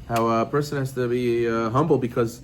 how a person has to be humble because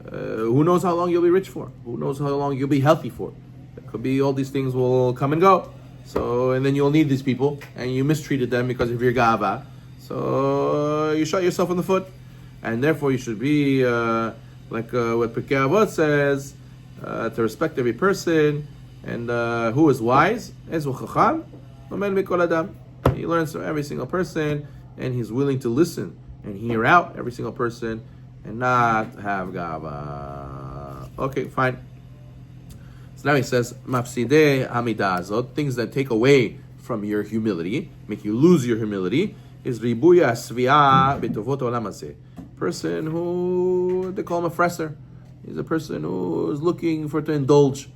who knows how long you'll be rich for? Who knows how long you'll be healthy for? It could be all these things will come and go. So, and then you'll need these people, and you mistreated them because of your gava. So you shot yourself in the foot, and therefore you should be like what Pirkei Avot says, to respect every person, and who is wise? Ezu chacham, omen mikol adam. He learns from every single person, and he's willing to listen and hear out every single person, and not have gava. Okay, fine. So now he says, mafsidei hamida azot, things that take away from your humility, make you lose your humility, is ribuya asviya betovot olam hazeh. Person who, they call him a fresser. He's a person who is looking to indulge.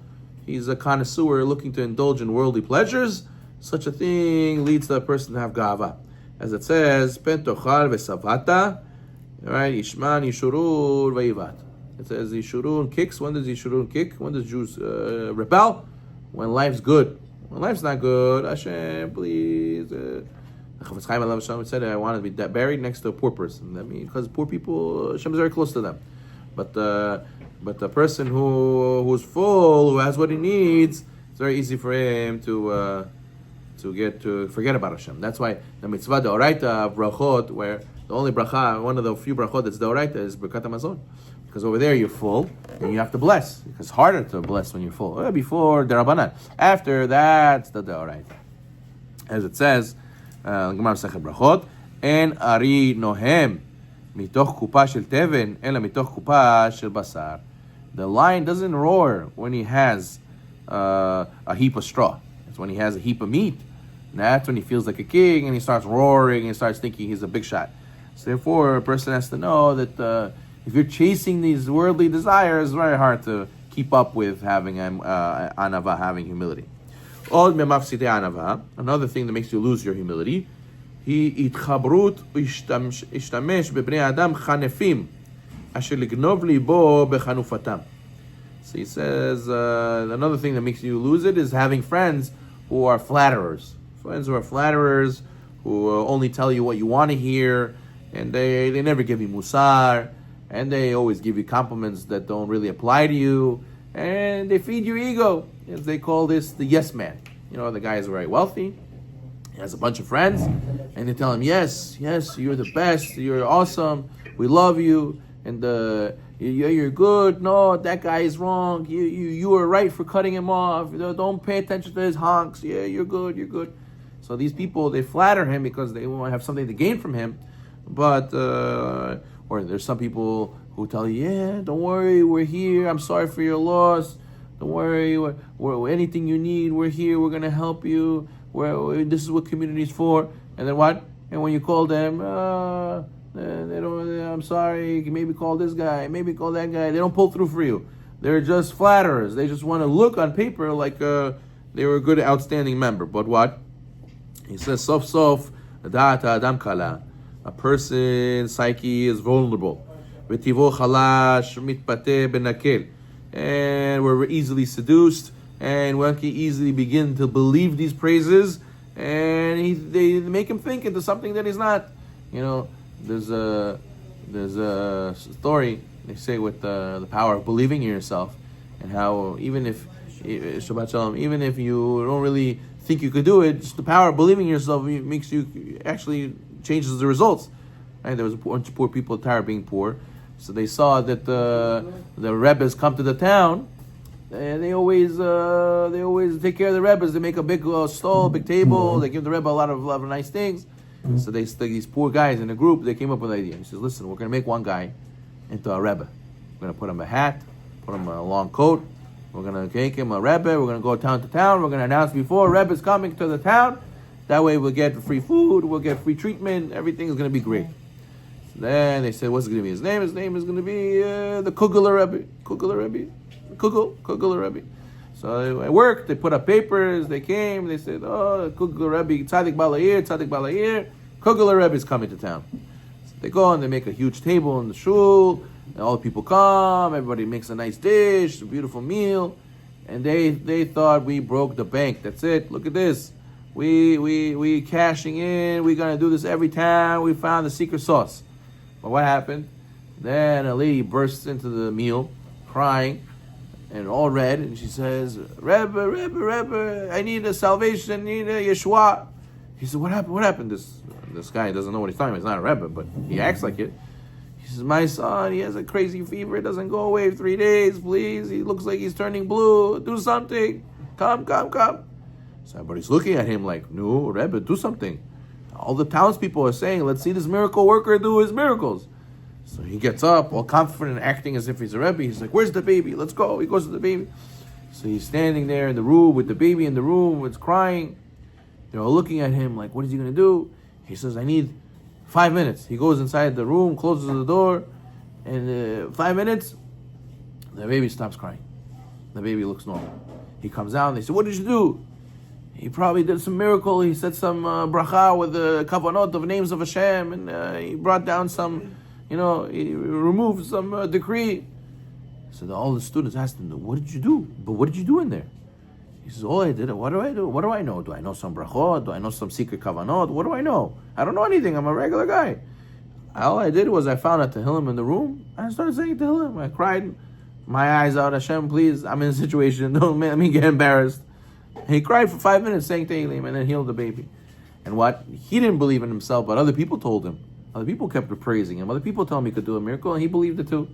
He's a connoisseur looking to indulge in worldly pleasures. Such a thing leads the person to have gava. As it says, pen tochal v'savata, right? Yishman yishurun v'yivat. It says Yishurun kicks. When does Yishurun kick? When does Jews rebel? When life's good. When life's not good, Hashem, please. Chafetz Chaim Alav Shalom said, I want to be buried next to a poor person. That means because poor people, Hashem is very close to them. But the person who's full, who has what he needs, it's very easy for him to forget about Hashem. That's why the mitzvah deoraita of brachot, where the only bracha, one of the few brachot that's deoraita, is Birkat Hamazon. Because over there you're full, and you have to bless. Because it's harder to bless when you're full. Before derabanan, after that's the deoraita. As it says, Gemara Masechet Brachot, en ari nohem mitoch kupa shel teven, ela mitoch kupa shel basar. The lion doesn't roar when he has a heap of straw. It's when he has a heap of meat. And that's when he feels like a king, and he starts roaring and starts thinking he's a big shot. So therefore, a person has to know that if you're chasing these worldly desires, it's very hard to keep up with having anava, having humility. Another thing that makes you lose your humility, התחברות השתמש בבני אדם חנפים אשר לגנוב ליבו בחנופתם. So he says, another thing that makes you lose it is having friends who are flatterers. Friends who are flatterers, who only tell you what you want to hear, and they never give you musar, and they always give you compliments that don't really apply to you, and they feed your ego. As they call this the yes man. You know, the guy is very wealthy, he has a bunch of friends, and they tell him, yes, you're the best, you're awesome, we love you, and you're good, no, that guy is wrong, you were right for cutting him off, don't pay attention to his honks, yeah, you're good. So these people, they flatter him because they want to have something to gain from him, but, or there's some people who tell you, yeah, don't worry, we're here, I'm sorry for your loss, don't worry, we're anything you need, we're here, we're going to help you, this is what community is for. And then what? And when you call them, they don't, I'm sorry, maybe call this guy, maybe call that guy, they don't pull through for you. They're just flatterers. They just want to look on paper like they were a good, outstanding member. But what? He says, sof, da'at adam kala. A person's psyche is vulnerable. V'tivo chalash mitpateh benakel. And we're easily seduced, and one can easily begin to believe these praises, and they make him think into something that he's not. You know, there's a story they say with the power of believing in yourself, and how even if Shabbat Shalom, even if you don't really think you could do it, just the power of believing in yourself makes you actually changes the results. Right? There was a bunch of poor people tired of being poor. So they saw that the Rebbes come to the town, and they always take care of the Rebbes. They make a big stall, big table. They give the Rebbe a lot of nice things. So they stick these poor guys in a group. They came up with an idea. He says, "Listen, we're going to make one guy into a Rebbe. We're going to put him a hat, put him a long coat. We're going to make him a Rebbe. We're going to go town to town. We're going to announce before Rebbe's coming to the town. That way we'll get free food. We'll get free treatment. Everything is going to be great." Then they said, what's going to be his name? His name is going to be the Kugler Rebbe. Kugler Rebbe. So it worked. They put up papers. They came. They said, Kugler Rebbe, Tzadik Balayir. Kugler Rebbe is coming to town. So they go and they make a huge table in the shul. And all the people come. Everybody makes a nice dish, a beautiful meal. And they thought we broke the bank. That's it. Look at this. We cashing in. We're going to do this every time. We found the secret sauce. But what happened? Then a lady bursts into the meal, crying, and all red, and she says, Rebbe, I need a salvation, I need a Yeshua. He said, what happened? What happened? This guy doesn't know what he's talking about. He's not a Rebbe, but he acts like it. He says, my son, he has a crazy fever. It doesn't go away for 3 days. Please, he looks like he's turning blue. Do something. Come. So everybody's looking at him like, no, Rebbe, do something. All the townspeople are saying, let's see this miracle worker do his miracles. So he gets up, all confident, acting as if he's a Rebbe. He's like, where's the baby? Let's go. He goes to the baby. So he's standing there in the room with the baby in the room. It's crying. They're all looking at him like, what is he going to do? He says, I need 5 minutes. He goes inside the room, closes the door, and 5 minutes, the baby stops crying. The baby looks normal. He comes out and they say, what did you do? He probably did some miracle. He said some bracha with the kavanot of names of Hashem, and he brought down some, he removed some decree. So all the students asked him, what did you do? But what did you do in there? He says, all I did, what do I do? What do I know? Do I know some brachot? Do I know some secret kavanot? What do I know? I don't know anything. I'm a regular guy. All I did was I found a Tehillim in the room. I started saying Tehillim. I cried my eyes out. Hashem, please, I'm in a situation. Don't let me get embarrassed. He cried for 5 minutes saying Tehillim and then healed the baby. And what? He didn't believe in himself, but other people told him. Other people kept praising him. Other people told him he could do a miracle, and he believed it too.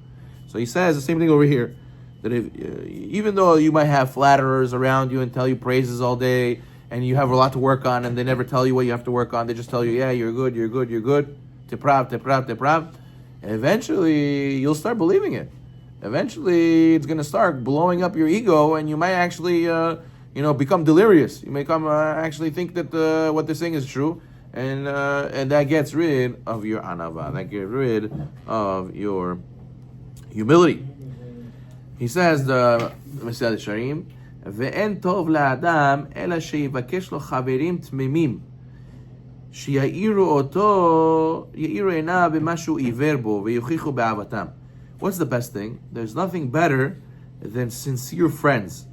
So he says the same thing over here. That if, even though you might have flatterers around you and tell you praises all day, and you have a lot to work on, and they never tell you what you have to work on, they just tell you, yeah, you're good, teprav. And eventually, you'll start believing it. Eventually, it's going to start blowing up your ego, and you might actually, become delirious. You may actually think that what they're saying is true, and that gets rid of your anava. That gets rid of your humility. He says, the Mesilat Yesharim, ואין טוב לאדם אלא שיבקש לו חברים תמימים שיעירו עיניו במה שהוא עיוור בו ויוכיחו באהבתם. What's the best thing? There's nothing better than sincere friends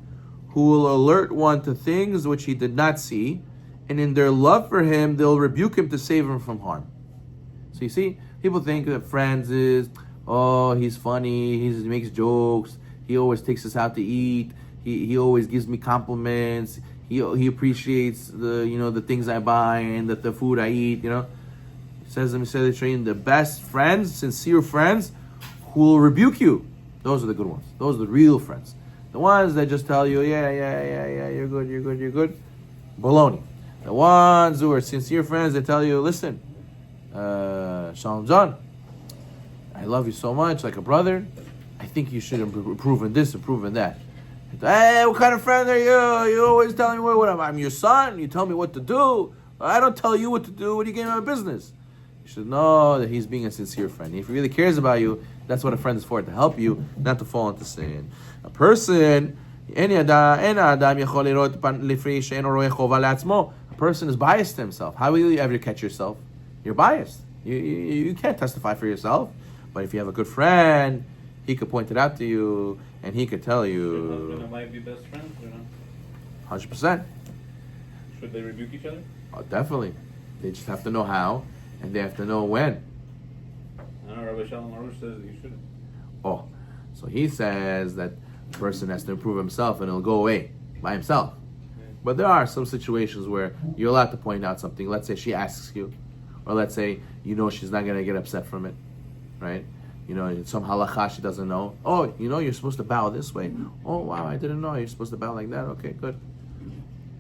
who will alert one to things which he did not see, and in their love for him, they'll rebuke him to save him from harm. So you see, people think that friends is, he's funny, he makes jokes, he always takes us out to eat, he always gives me compliments, he appreciates the things I buy and the food I eat, It says in the best friends, sincere friends, who will rebuke you. Those are the good ones. Those are the real friends. The ones that just tell you, yeah, you're good. Baloney. The ones who are sincere friends that tell you, listen, Shalom John, I love you so much, like a brother. I think you should improve in this, improve in that. Hey, what kind of friend are you? You always telling me what I'm your son. You tell me what to do. I don't tell you what to do. What do you get in my business? You should know that he's being a sincere friend. If he really cares about you, that's what a friend is for, to help you, not to fall into sin. A person, a person is biased to himself. How will you ever catch yourself? You're biased. You can't testify for yourself. But if you have a good friend, he could point it out to you, and he could tell you. Husband and wife be best friends, 100%. Should they rebuke each other? Oh, definitely. They just have to know how, and they have to know when. Rabbi Shalom Arush says that you shouldn't. Oh, so he says that the person has to improve himself, and it'll go away by himself. Okay. But there are some situations where you're allowed to point out something. Let's say she asks you, or let's say she's not going to get upset from it, right? Some halakha she doesn't know. Oh, you're supposed to bow this way. Oh, wow, I didn't know you're supposed to bow like that. Okay, good.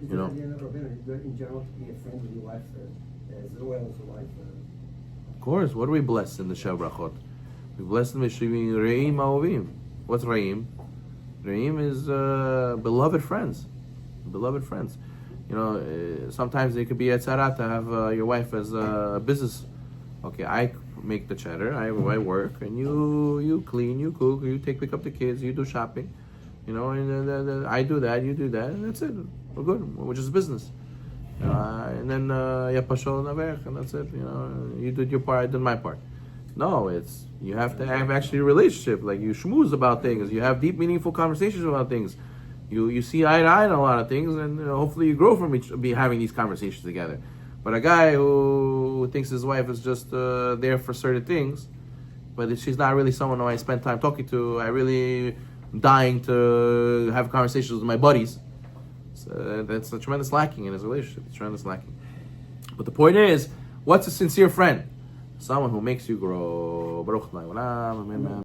Is it in general to be a friend with your wife as well as a wife? Of course. What do we bless in the Sheva Brachot? We bless them with Re'im Ma'ovim. What's Re'im? Re'im is beloved friends. Beloved friends. Sometimes it could be a tzara to have your wife as a business. Okay, I make the cheddar, I work, and you clean, you cook, you pick up the kids, you do shopping, and I do that, you do that, and that's it. We're good. We're just business. And then yapashol naverch, and that's it. You did your part, I did my part. No, you have to have actually a relationship. Like you schmooze about things, you have deep, meaningful conversations about things. You see eye to eye on a lot of things, and hopefully you grow from having these conversations together. But a guy who thinks his wife is just there for certain things, but if she's not really someone who I spend time talking to, I really dying to have conversations with my buddies. So that's a tremendous lacking in his relationship. It's tremendous lacking. But the point is, what's a sincere friend? Someone who makes you grow. Baruch Adonai Olam. Amen.